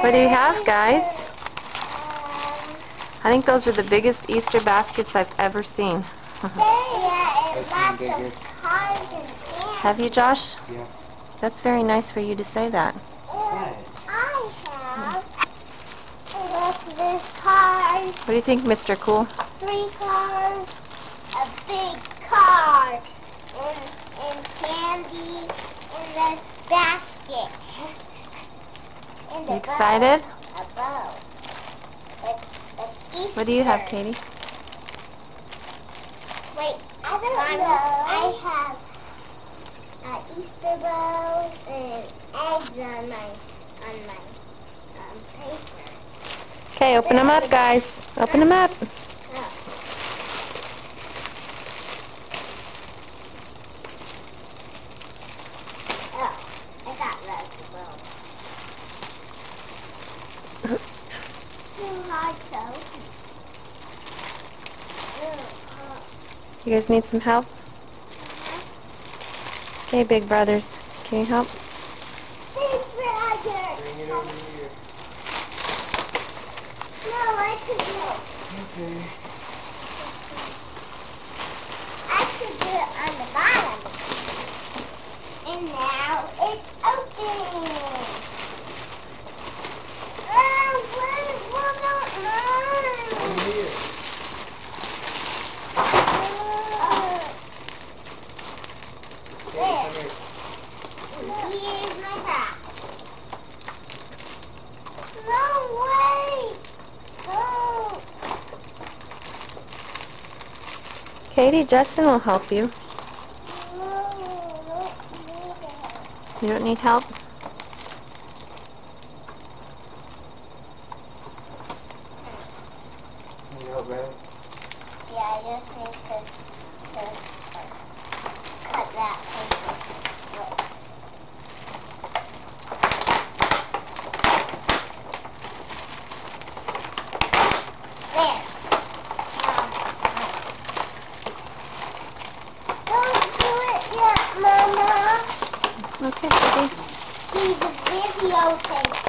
What do you have, guys? I think those are the biggest Easter baskets I've ever seen. Yeah, and lots of cards and candy. Have you, Josh? Yeah. That's very nice for you to say that. And I have this card, What do you think, Mr. Cool? 3 cards, a big card, and candy in the basket. And You excited? A bow. What do you have, Katie? Wait, I don't know. I have Easter bows and eggs on my paper. Okay, open them up, guys. Open them up. Oh, I got loads of bows. Too hard to open. You guys need some help? Okay, big brothers. Can you help? Big brother! Bring it over here. No, I could do it. Okay. I could do it on the bottom. And now it's open. Over here. There. Come here. Here's my hat. No way! Oh. Katie, Justin will help you. No, You don't need help? Need help, man? yeah, I just need to cut that paper. There. Don't do it yet, Mama. Okay, Katie. She's a videotaping.